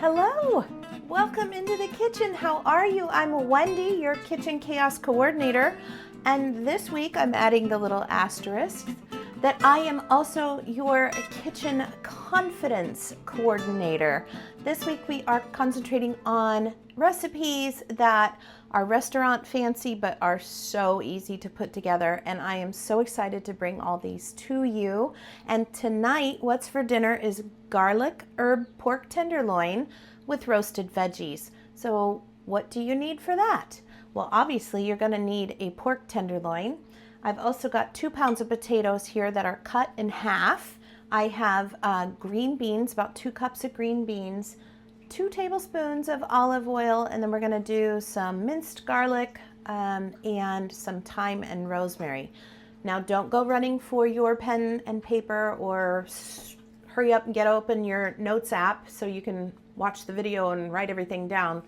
Hello, welcome into the kitchen. How are you? I'm Wendy, your kitchen chaos coordinator, and this week I'm adding the little asterisk that I am also your kitchen confidence coordinator. This week we are concentrating on recipes that are restaurant fancy but are so easy to put together, and I am so excited to bring all these to you. And tonight, what's for dinner is garlic herb pork tenderloin with roasted veggies. So what do you need for that? Well, obviously you're going to need a pork tenderloin. I've also got 2 pounds of potatoes here that are cut in half. I have green beans, about 2 cups of green beans, 2 tablespoons of olive oil, and then we're going to do some minced garlic and some thyme and rosemary. Now don't go running for your pen and paper, or hurry up and get open your notes app so you can watch the video and write everything down.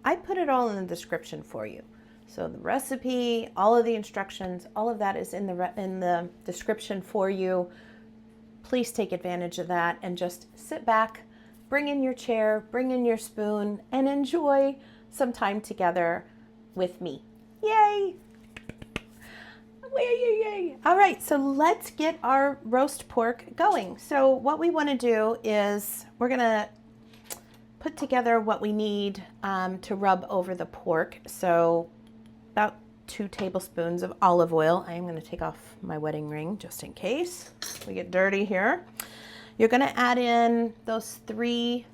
I put it all in the description for you. So the recipe, all of the instructions, all of that is in the description for you. Please take advantage of that and just sit back, bring in your chair, bring in your spoon, and enjoy some time together with me. Yay! Yay! All right, so let's get our roast pork going. So what we want to do is we're going to put together what we need to rub over the pork. So about 2 tablespoons of olive oil. I am going to take off my wedding ring just in case we get dirty here. You're going to add in those 3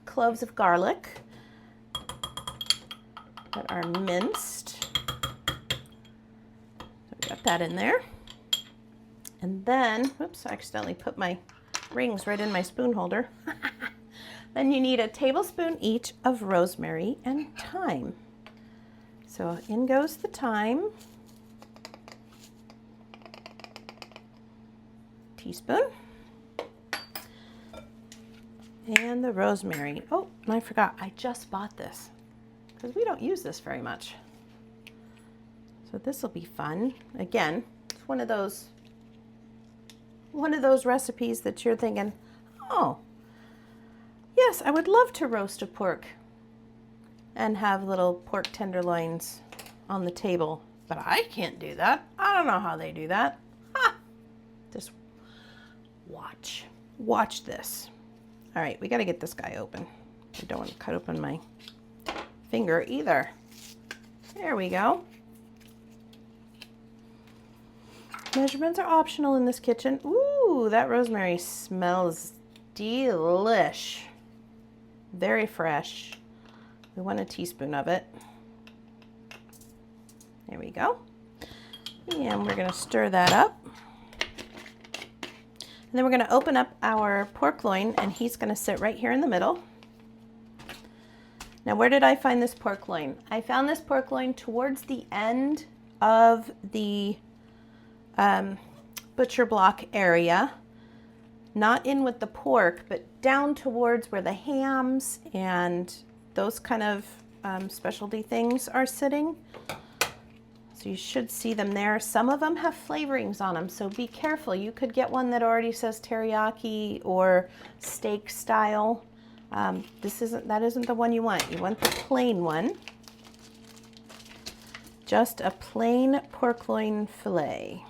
cloves of garlic that are minced. So got that in there. And then, whoops, I accidentally put my rings right in my spoon holder. Then you need a tablespoon each of rosemary and thyme. So in goes the thyme, teaspoon, and the rosemary. Oh, and I forgot, I just bought this because we don't use this very much. So this will be fun. Again, it's one of those recipes that you're thinking, oh, yes, I would love to roast a pork and have little pork tenderloins on the table, but I can't do that. I don't know how they do that. Ha! Just watch this. All right, we got to get this guy open. I don't want to cut open my finger either. There we go. Measurements are optional in this kitchen. Ooh, that rosemary smells delish. Very fresh. We want a teaspoon of it. There we go. And we're going to stir that up. And then we're going to open up our pork loin, and he's going to sit right here in the middle. Now, where did I find this pork loin? I found this pork loin towards the end of the butcher block area. Not in with the pork, but down towards where the hams and those kind of specialty things are sitting. So you should see them there. Some of them have flavorings on them, so be careful. You could get one that already says teriyaki or steak style. That isn't the one you want. You want the plain one. Just a plain pork loin fillet.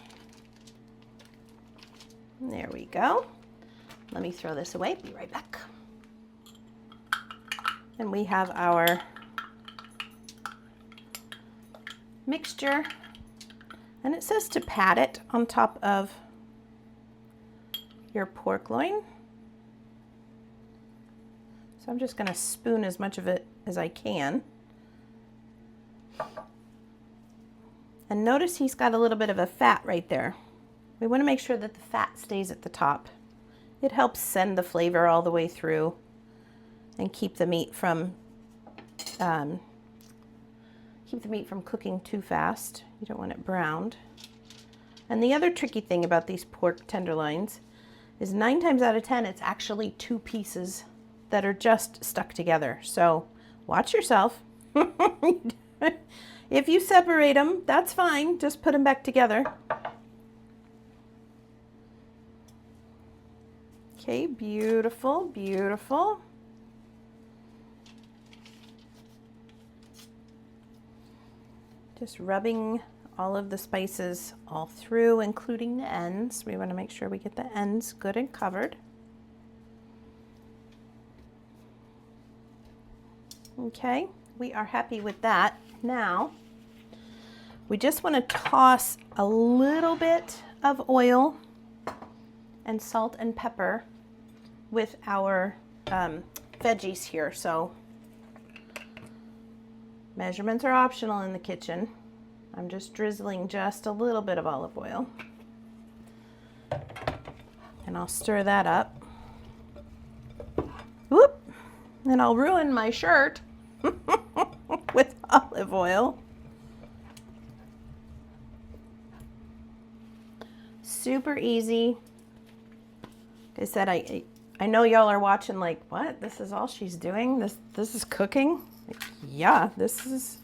There we go. Let me throw this away. Be right back. And we have our mixture, and it says to pat it on top of your pork loin. So I'm just going to spoon as much of it as I can. And notice he's got a little bit of a fat right there. We want to make sure that the fat stays at the top. It helps send the flavor all the way through and keep the meat from cooking too fast. You don't want it browned. And the other tricky thing about these pork tenderloins is 9 times out of 10 it's actually 2 pieces that are just stuck together. So watch yourself. If you separate them, that's fine. Just put them back together. Okay, beautiful, beautiful. Just rubbing all of the spices all through, including the ends. We want to make sure we get the ends good and covered. Okay, we are happy with that. Now, we just want to toss a little bit of oil and salt and pepper with our veggies here. So measurements are optional in the kitchen. I'm just drizzling just a little bit of olive oil. And I'll stir that up. Whoop! And I'll ruin my shirt with olive oil. Super easy. Like I said, I know y'all are watching like, what? This is all she's doing? This is cooking? Like, yeah, this is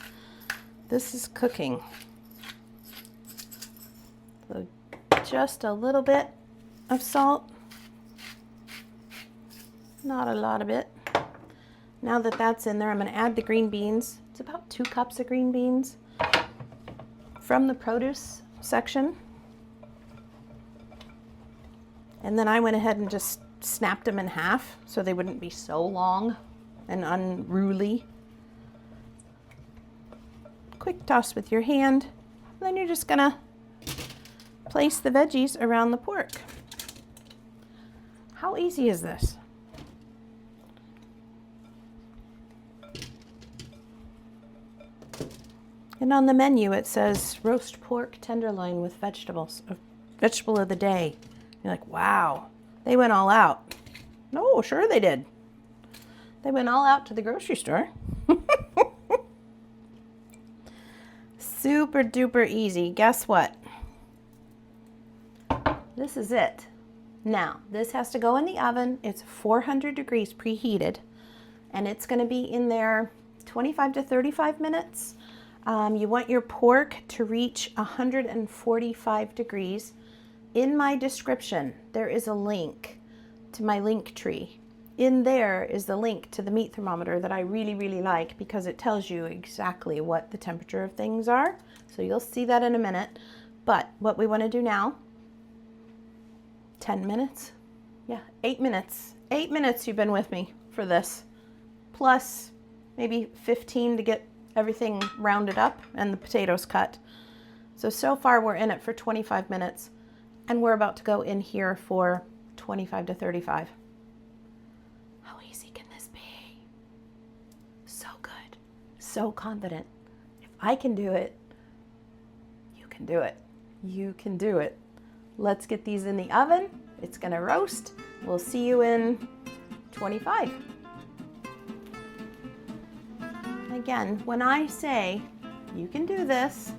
cooking. So just a little bit of salt. Not a lot of it. Now that that's in there, I'm going to add the green beans. It's about 2 cups of green beans from the produce section. And then I went ahead and just snapped them in half so they wouldn't be so long and unruly. Quick toss with your hand. Then you're just gonna place the veggies around the pork. How easy is this? And on the menu it says roast pork tenderloin with vegetables, vegetable of the day. You're like, wow, they went all out. No, sure they did. They went all out to the grocery store. Super duper easy. Guess what? This is it. Now, this has to go in the oven. It's 400 degrees preheated, and it's going to be in there 25 to 35 minutes. You want your pork to reach 145 degrees. In my description, there is a link to my link tree. In there is the link to the meat thermometer that I really, really like because it tells you exactly what the temperature of things are. So you'll see that in a minute. But what we want to do now, 10 minutes? Yeah, 8 minutes. 8 minutes you've been with me for this. Plus maybe 15 to get everything rounded up and the potatoes cut. So far we're in it for 25 minutes. And we're about to go in here for 25 to 35. How easy can this be? So good. So confident. If I can do it, you can do it. You can do it. Let's get these in the oven. It's gonna roast. We'll see you in 25. Again, when I say you can do this,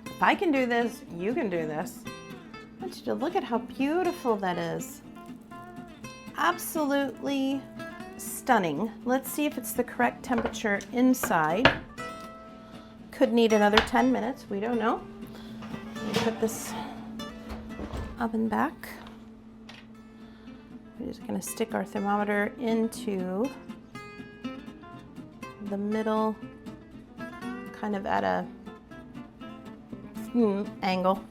if I can do this, you can do this. I want you to look at how beautiful that is. Absolutely stunning. Let's see if it's the correct temperature inside. Could need another 10 minutes, we don't know. Let me put this oven back. We're just gonna stick our thermometer into the middle, kind of at a angle.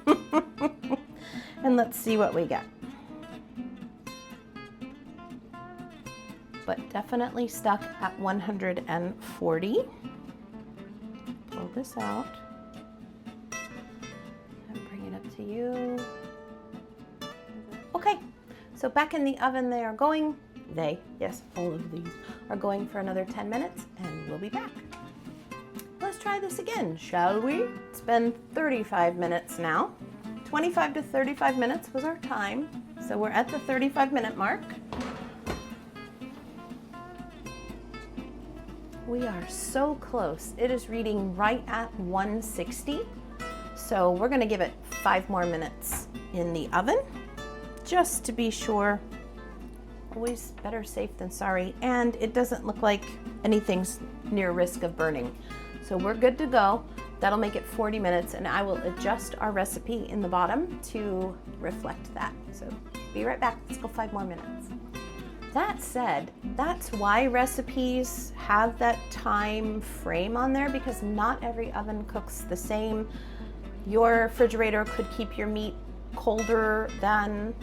And let's see what we get. But definitely stuck at 140. Pull this out and bring it up to you. Okay, so back in the oven they are going. Yes, all of these are going for another 10 minutes and we'll be back. Let's try this again, shall we? It's been 35 minutes now. 25 to 35 minutes was our time. So we're at the 35-minute mark. We are so close. It is reading right at 160. So we're gonna give it 5 more minutes in the oven, just to be sure. Always better safe than sorry. And it doesn't look like anything's near risk of burning. So we're good to go. That'll make it 40 minutes, and I will adjust our recipe in the bottom to reflect that. So Be right back. Let's go 5 more minutes. That said, that's why recipes have that time frame on there, because not every oven cooks the same. Your refrigerator could keep your meat colder than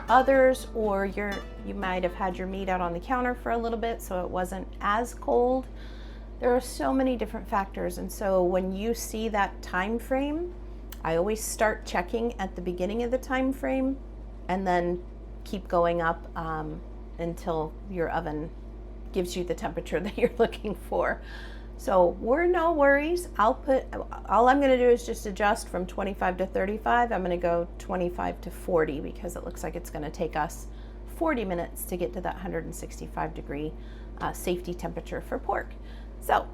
others, or you might have had your meat out on the counter for a little bit so it wasn't as cold. There are so many different factors, and so when you see that time frame, I always start checking at the beginning of the time frame and then keep going up until your oven gives you the temperature that you're looking for. So we're no worries. All I'm gonna do is just adjust from 25 to 35. I'm gonna go 25 to 40 because it looks like it's gonna take us 40 minutes to get to that 165 degree safety temperature for pork. So,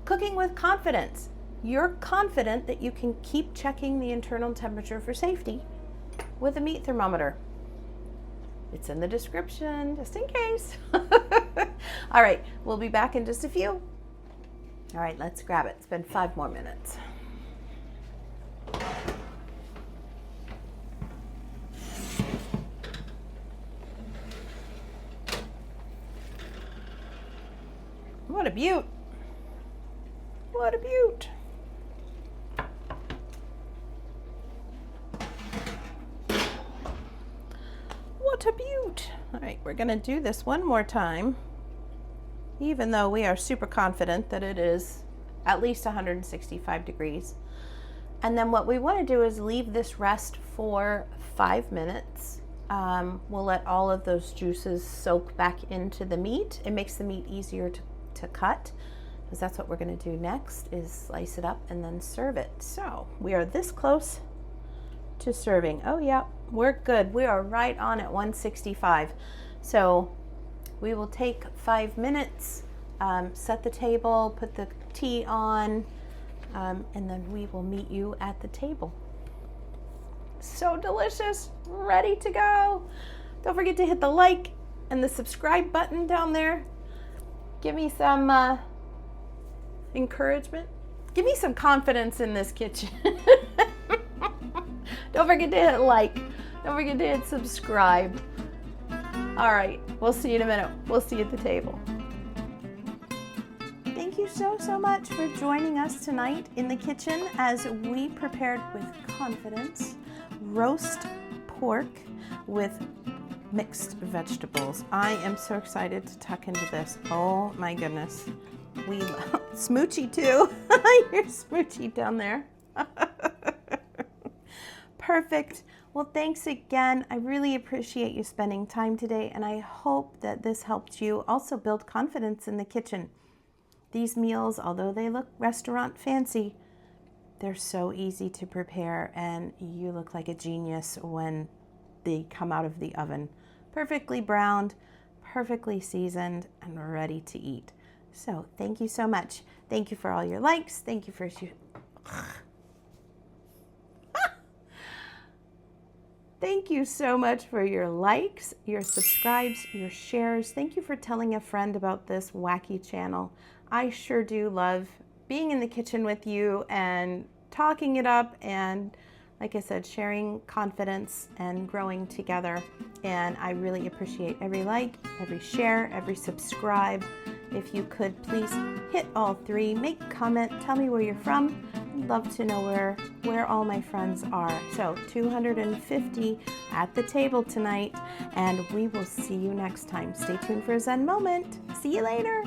cooking with confidence. You're confident that you can keep checking the internal temperature for safety with a meat thermometer. It's in the description, just in case. All right, we'll be back in just a few. All right, let's grab it. It's been 5 more minutes. What a beaut. What a beaut. What a beaut. All right, we're gonna do this one more time, even though we are super confident that it is at least 165 degrees. And then what we wanna do is leave this rest for 5 minutes. We'll let all of those juices soak back into the meat. It makes the meat easier to cut, because that's what we're going to do next, is slice it up and then serve it. So we are this close to serving. Oh yeah, we're good. We are right on at 165. So we will take 5 minutes, set the table, put the tea on, and then we will meet you at the table. So delicious, ready to go. Don't forget to hit the like and the subscribe button down there. Give me some encouragement. Give me some confidence in this kitchen. Don't forget to hit like. Don't forget to hit subscribe. All right, we'll see you in a minute. We'll see you at the table. Thank you so much for joining us tonight in the kitchen as we prepared with confidence roast pork with mixed vegetables. I am so excited to tuck into this. Oh my goodness. We love Smoochie too. You're Smoochie down there. Perfect. Well, thanks again. I really appreciate you spending time today, and I hope that this helped you also build confidence in the kitchen. These meals, although they look restaurant fancy, they're so easy to prepare, and you look like a genius when they come out of the oven. Perfectly browned, perfectly seasoned, and ready to eat. So thank you so much. Thank you for all your likes. Thank you for Thank you so much for your likes, your subscribes, your shares. Thank you for telling a friend about this wacky channel. I sure do love being in the kitchen with you and talking it up, and like I said, sharing confidence and growing together. And I really appreciate every like, every share, every subscribe. If you could please hit all 3, make a comment, tell me where you're from. I'd love to know where all my friends are. So 250 at the table tonight, and we will see you next time. Stay tuned for a Zen moment. See you later.